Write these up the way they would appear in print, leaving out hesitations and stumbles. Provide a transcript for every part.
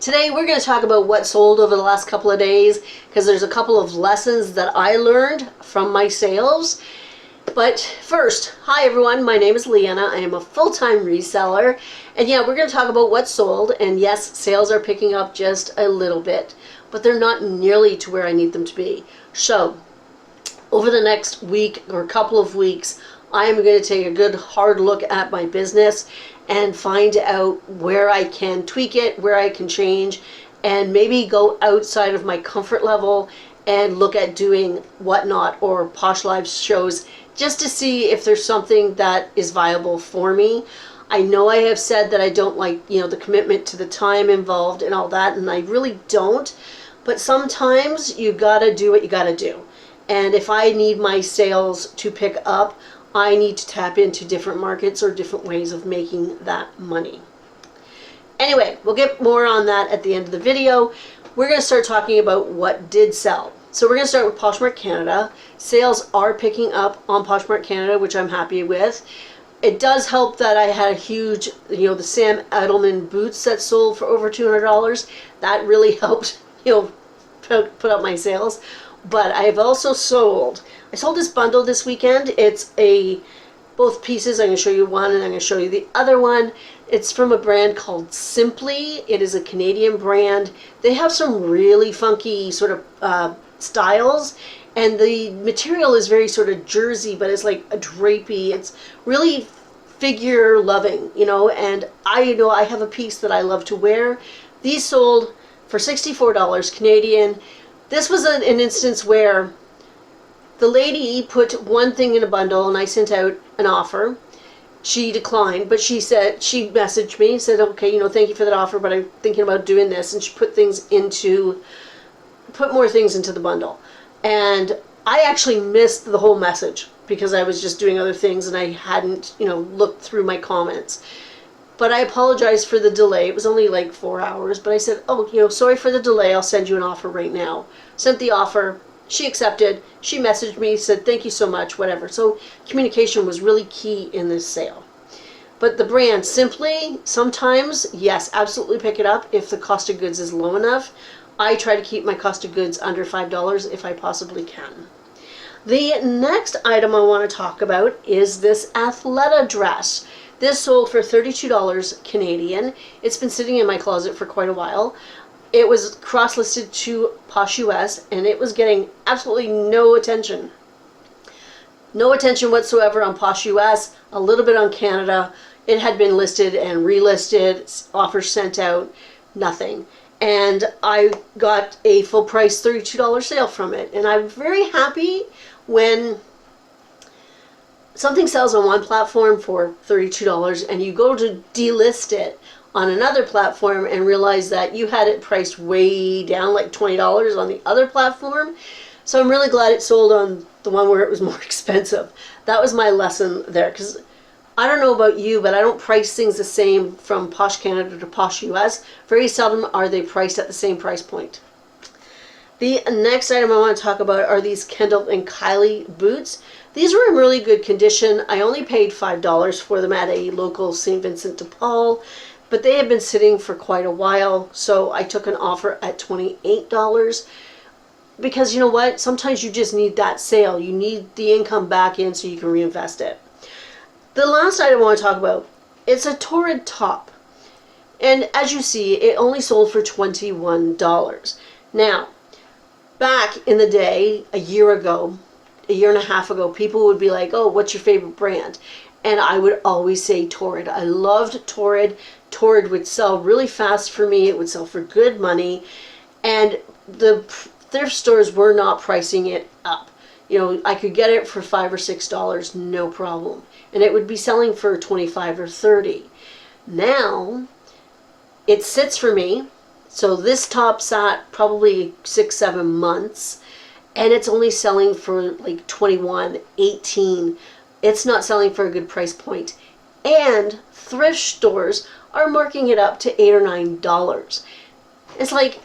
Today we're going to talk about what sold over the last couple of days because there's a couple of lessons that I learned from my sales. But first, hi everyone, my name is Leanna. I am a full-time reseller, and yeah, we're going to talk about what sold. And yes, sales are picking up just a little bit, but they're not nearly to where I need them to be. So over the next week or couple of weeks, I am going to take a good hard look at my business and find out where I can tweak it, where I can change, and maybe go outside of my comfort level and look at doing WhatNot or Posh Live shows just to see if there's something that is viable for me. I know I have said that I don't like, the commitment to the time involved and all that, and I really don't. But sometimes you gotta do what you gotta do. And if I need my sales to pick up, I need to tap into different markets or different ways of making that money. Anyway, we'll get more on that at the end of the video. We're going to start talking about what did sell. So we're going to start with Poshmark Canada. Sales are picking up on Poshmark Canada, which I'm happy with. It does help that I had a huge, the Sam Edelman boots that sold for over $200. That really helped, put up my sales. But I've also I sold this bundle this weekend. It's both pieces. I'm going to show you one and I'm going to show you the other one. It's from a brand called Simply. It is a Canadian brand. They have some really funky sort of styles, and the material is very sort of jersey, but it's like a drapey. It's really figure loving, and I have a piece that I love to wear. These sold for $64 Canadian. This was an instance where the lady put one thing in a bundle and I sent out an offer. She declined, but she messaged me and said, okay, thank you for that offer, but I'm thinking about doing this. And she put more things into the bundle. And I actually missed the whole message because I was just doing other things and I hadn't, looked through my comments. But I apologized for the delay. It was only like 4 hours, but I said, sorry for the delay. I'll send you an offer right now. Sent the offer. She accepted. She messaged me, said, thank you so much, whatever. So communication was really key in this sale. But the brand Simply, sometimes, yes, absolutely pick it up if the cost of goods is low enough. I try to keep my cost of goods under $5 if I possibly can. The next item I want to talk about is this Athleta dress. This sold for $32 Canadian. It's been sitting in my closet for quite a while. It was cross-listed to Posh US, and it was getting absolutely no attention. No attention whatsoever on Posh US, a little bit on Canada. It had been listed and relisted, offers sent out, nothing. And I got a full price $32 sale from it. And I'm very happy when something sells on one platform for $32 and you go to delist it on another platform and realize that you had it priced way down, like $20 on the other platform. So I'm really glad it sold on the one where it was more expensive. That was my lesson there, because I don't know about you, but I don't price things the same from Posh Canada to Posh US. Very seldom are they priced at the same price point. The next item I want to talk about are these Kendall and Kylie boots. These were in really good condition. I only paid $5 for them at a local St. Vincent de Paul, but they had been sitting for quite a while, so I took an offer at $28 because you know what? Sometimes you just need that sale. You need the income back in so you can reinvest it. The last item I want to talk about, it's a Torrid top, and as you see, it only sold for $21. Now, back in the day, a year and a half ago, people would be like, oh, what's your favorite brand? And I would always say Torrid. I loved Torrid. Torrid would sell really fast for me. It would sell for good money. And the thrift stores were not pricing it up. I could get it for $5 or $6, no problem. And it would be selling for $25 or $30. Now, it sits for me. So this top sat probably 6-7 months. And it's only selling for like $21, $18. It's not selling for a good price point. And thrift stores are marking it up to $8 or $9. It's like,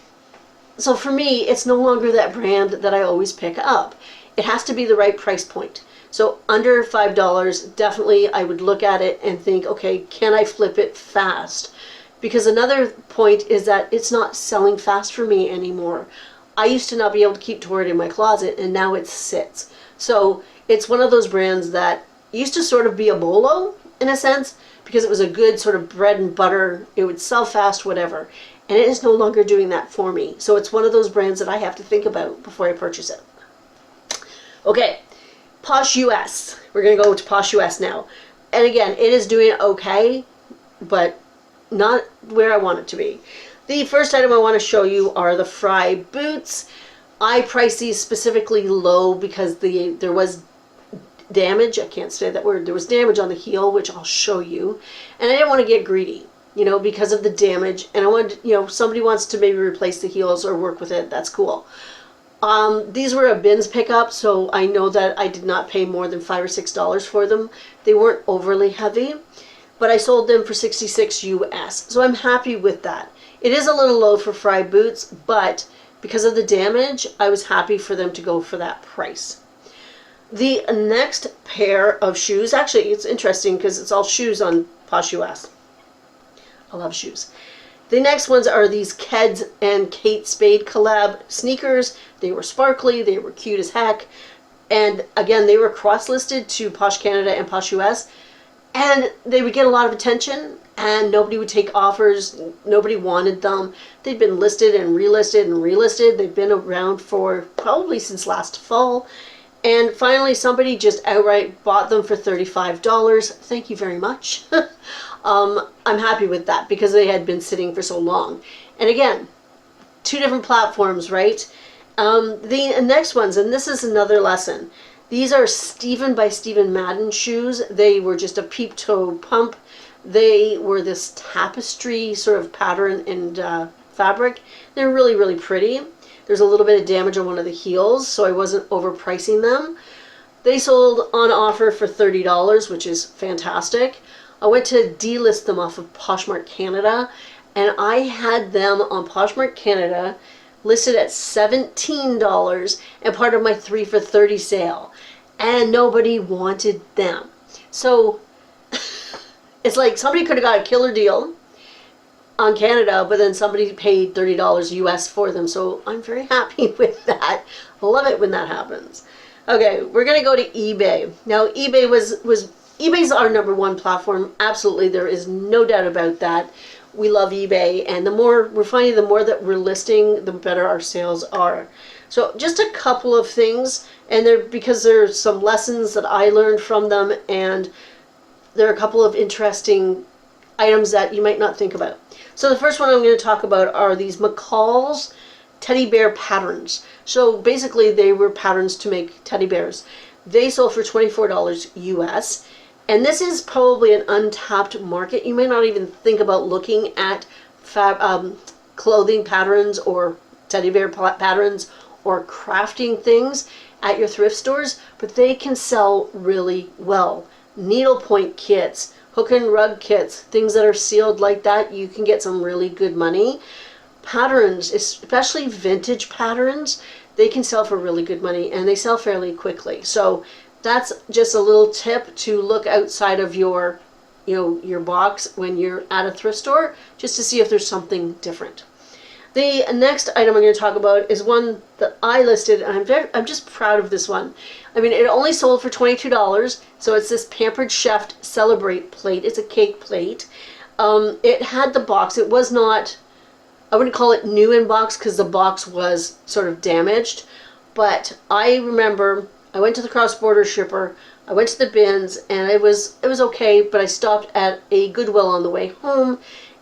so for me, it's no longer that brand that I always pick up. It has to be the right price point. So under $5, definitely I would look at it and think, okay, can I flip it fast? Because another point is that it's not selling fast for me anymore. I used to not be able to keep toward in my closet, and now it sits. So it's one of those brands that used to sort of be a bolo in a sense, because it was a good sort of bread and butter. It would sell fast, whatever. And it is no longer doing that for me. So it's one of those brands that I have to think about before I purchase it. Okay, Posh US. We're going to go to Posh US now. And again, it is doing okay, but not where I want it to be. The first item I want to show you are the Fry boots. I priced these specifically low because there was damage. I can't say that word. There was damage on the heel, which I'll show you. And I didn't want to get greedy, because of the damage. And I wanted, somebody wants to maybe replace the heels or work with it. That's cool. These were a bins pickup, so I know that I did not pay more than $5 or $6 for them. They weren't overly heavy, but I sold them for $66 US. So I'm happy with that. It is a little low for Fry boots, but because of the damage, I was happy for them to go for that price. The next pair of shoes, actually it's interesting because it's all shoes on Posh US. I love shoes. The next ones are these Keds and Kate Spade collab sneakers. They were sparkly, they were cute as heck. And again, they were cross-listed to Posh Canada and Posh US. And they would get a lot of attention, and nobody would take offers. Nobody wanted them. They'd been listed and relisted and relisted. They've been around for probably since last fall. And finally, somebody just outright bought them for $35. Thank you very much. I'm happy with that because they had been sitting for so long. And again, two different platforms, right? The next ones, and this is another lesson. These are Steven by Stephen Madden shoes. They were just a peep toe pump. They were this tapestry sort of pattern and fabric. They're really, really pretty. There's a little bit of damage on one of the heels, so I wasn't overpricing them. They sold on offer for $30, which is fantastic. I went to delist them off of Poshmark Canada, and I had them on Poshmark Canada listed at $17 and part of my 3 for $30 sale, and nobody wanted them. So it's like somebody could have got a killer deal on Canada, but then somebody paid $30 US for them. So I'm very happy with that. I love it when that happens. Okay, we're gonna go to eBay. Now eBay eBay's our #1 platform. Absolutely, there is no doubt about that. We love eBay, and the more we're finding, the more that we're listing, the better our sales are. So just a couple of things, and because there's some lessons that I learned from them, and there are a couple of interesting items that you might not think about. So the first one I'm going to talk about are these McCall's teddy bear patterns. So basically they were patterns to make teddy bears. They sold for $24 US. And this is probably an untapped market. You may not even think about looking at clothing patterns or teddy bear patterns or crafting things at your thrift stores, but they can sell really well. Needlepoint kits, hook and rug kits, things that are sealed like that, you can get some really good money. Patterns, especially vintage patterns, they can sell for really good money, and they sell fairly quickly. So that's just a little tip to look outside of your box when you're at a thrift store, just to see if there's something different. The next item I'm going to talk about is one that I listed, and I'm just proud of this one. I mean, it only sold for $22, so it's this Pampered Chef Celebrate plate. It's a cake plate. It had the box. It was not, I wouldn't call it new in box because the box was sort of damaged, but I remember I went to the cross-border shipper, I went to the bins, and it was okay, but I stopped at a Goodwill on the way home,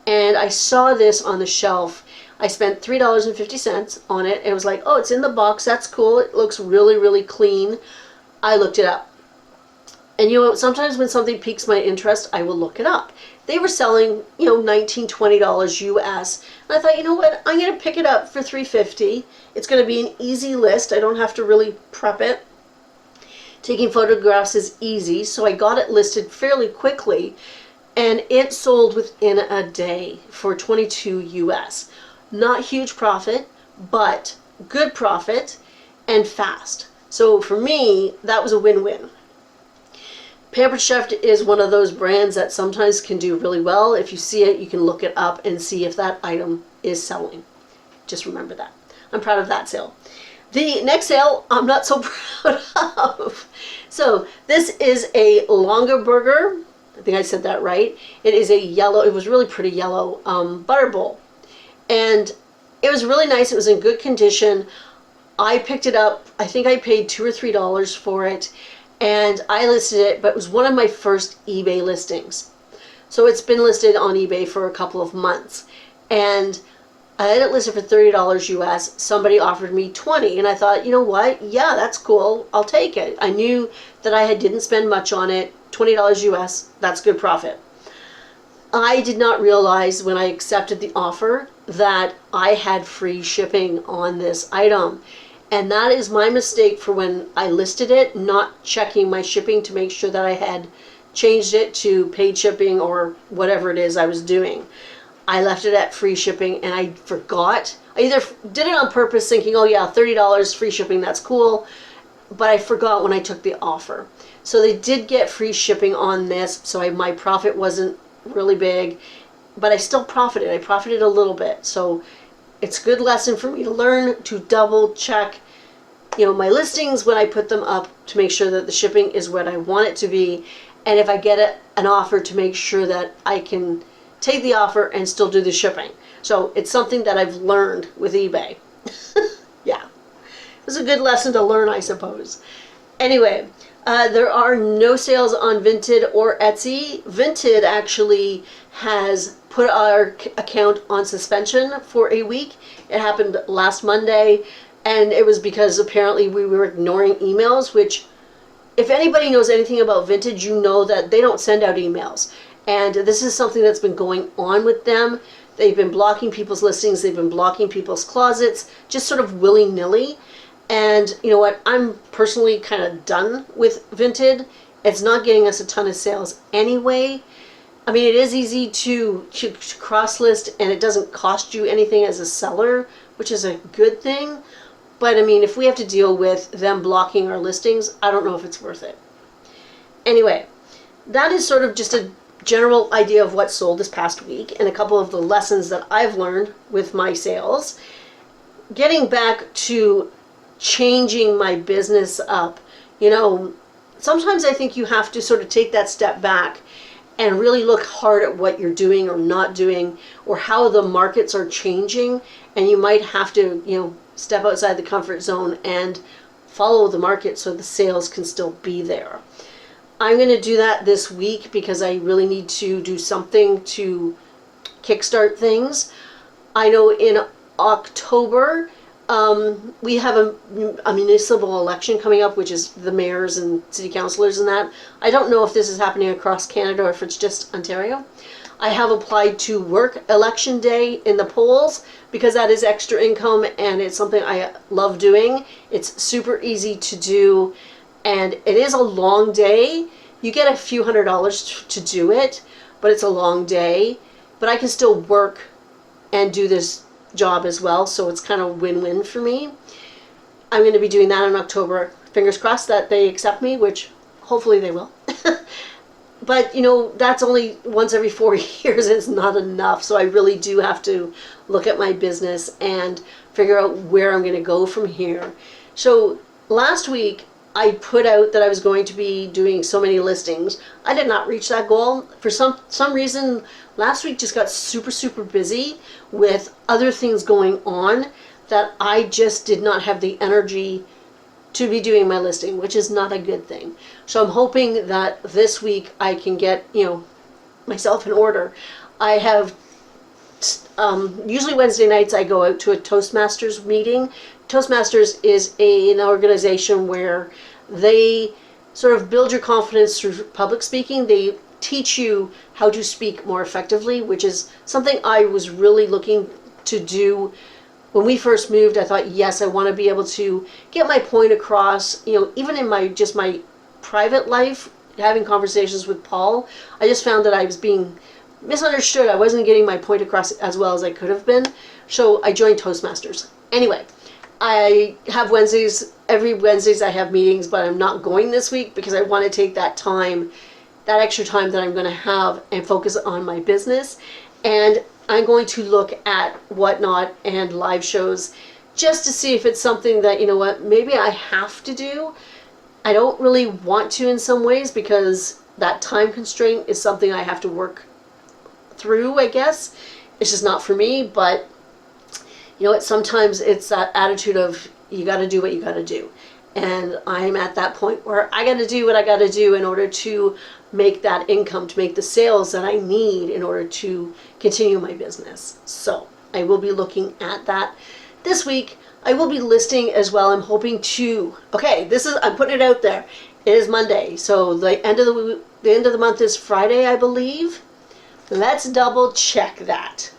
and I saw this on the shelf. I spent $3.50 on it. It was like, oh, it's in the box. That's cool. It looks really, really clean. I looked it up. And sometimes when something piques my interest, I will look it up. They were selling, $19, $20 US. And I thought, you know what? I'm going to pick it up for $3.50. It's going to be an easy list. I don't have to really prep it. Taking photographs is easy. So I got it listed fairly quickly. And it sold within a day for $22 US. Not huge profit, but good profit and fast. So for me, that was a win-win. Pampered Chef is one of those brands that sometimes can do really well. If you see it, you can look it up and see if that item is selling. Just remember that. I'm proud of that sale. The next sale, I'm not so proud of. So this is a longer burger. I think I said that right. It is a yellow, it was really pretty yellow butter bowl. And it was really nice. It was in good condition. I picked it up. I think I paid $2 or $3 for it. And I listed it, but it was one of my first eBay listings. So it's been listed on eBay for a couple of months. And I had it listed for $30 US. Somebody offered me $20, and I thought, you know what? Yeah, that's cool. I'll take it. I knew that I didn't spend much on it. $20 US, that's good profit. I did not realize when I accepted the offer that I had free shipping on this item. And that is my mistake for when I listed it, not checking my shipping to make sure that I had changed it to paid shipping or whatever it is I was doing. I left it at free shipping and I forgot. I either did it on purpose thinking, oh yeah, $30 free shipping, that's cool. But I forgot when I took the offer. So they did get free shipping on this, so my profit wasn't really big, but I still profited. I profited a little bit. So it's a good lesson for me to learn to double check, my listings when I put them up to make sure that the shipping is what I want it to be. And if I get an offer, to make sure that I can take the offer and still do the shipping. So it's something that I've learned with eBay. Yeah. It was a good lesson to learn, I suppose. Anyway, there are no sales on Vinted or Etsy. Vinted actually has put our account on suspension for a week. It happened last Monday, and it was because apparently we were ignoring emails, which, if anybody knows anything about Vinted, you know that they don't send out emails. And this is something that's been going on with them. They've been blocking people's listings. They've been blocking people's closets, just sort of willy-nilly. And you know what? I'm personally kind of done with Vinted. It's not getting us a ton of sales anyway. I mean, it is easy to cross-list, and it doesn't cost you anything as a seller, which is a good thing. But I mean, if we have to deal with them blocking our listings, I don't know if it's worth it. Anyway, that is sort of just a general idea of what sold this past week and a couple of the lessons that I've learned with my sales. Getting back to changing my business up, sometimes I think you have to sort of take that step back and really look hard at what you're doing or not doing, or how the markets are changing, and you might have to, step outside the comfort zone and follow the market so the sales can still be there. I'm going to do that this week because I really need to do something to kickstart things. I know in October, we have a municipal election coming up, which is the mayors and city councilors and that. I don't know if this is happening across Canada or if it's just Ontario. I have applied to work election day in the polls because that is extra income and it's something I love doing. It's super easy to do and it is a long day. You get a few $100s to do it, but it's a long day. But I can still work and do this job as well, so it's kind of win-win for me. I'm going to be doing that in October. Fingers crossed that they accept me, which hopefully they will. But that's only once every 4 years. It's not enough, so I really do have to look at my business and figure out where I'm going to go from here. So last week I put out that I was going to be doing so many listings. I did not reach that goal. For some reason, last week just got super busy with other things going on that I just did not have the energy to be doing my listing, which is not a good thing. So I'm hoping that this week I can get, myself in order. I have, usually Wednesday nights I go out to a Toastmasters meeting. Toastmasters is an organization where they sort of build your confidence through public speaking. They teach you how to speak more effectively, which is something I was really looking to do. When we first moved, I thought, yes, I want to be able to get my point across, even in my private life, having conversations with Paul. I just found that I was being misunderstood. I wasn't getting my point across as well as I could have been. So I joined Toastmasters. Anyway, I have Wednesdays, every Wednesdays I have meetings, but I'm not going this week because I want to take that time, that extra time that I'm going to have and focus on my business. And I'm going to look at WhatNot and live shows just to see if it's something that, you know what, maybe I have to do. I don't really want to in some ways because that time constraint is something I have to work through, I guess. It's just not for me, but you know what, sometimes it's that attitude of you got to do what you got to do. And I'm at that point where I got to do what I got to do in order to make that income, to make the sales that I need in order to continue my business. So I will be looking at that this week. I will be listing as well. I'm hoping to, okay, I'm putting it out there. It is Monday. So the end of the month is Friday, I believe. Let's double check that.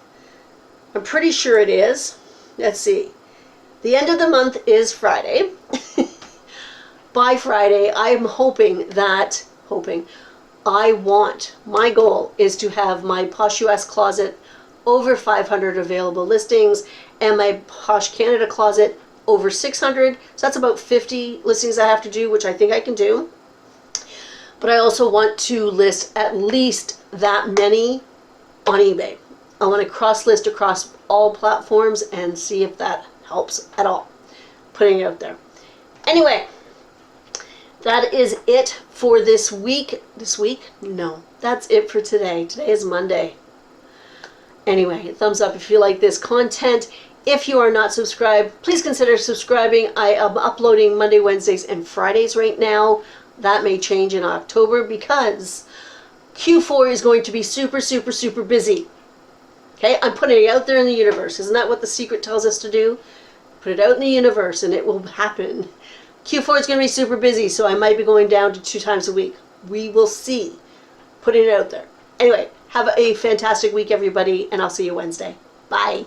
I'm pretty sure it is. Let's see. The end of the month is Friday. By Friday, I'm hoping, my goal is to have my Posh US closet over 500 available listings and my Posh Canada closet over 600. So that's about 50 listings I have to do, which I think I can do. But I also want to list at least that many on eBay. I want to cross list across all platforms and see if that helps at all. Putting it out there. Anyway, that is it for this week. This week? No, that's it for today. Today is Monday. Anyway, thumbs up if you like this content. If you are not subscribed, please consider subscribing. I am uploading Monday, Wednesdays, and Fridays right now. That may change in October because Q4 is going to be super, super, super busy. Okay, I'm putting it out there in the universe. Isn't that what the secret tells us to do? Put it out in the universe and it will happen. Q4 is going to be super busy, so I might be going down to 2 times a week. We will see. Putting it out there. Anyway, have a fantastic week, everybody, and I'll see you Wednesday. Bye.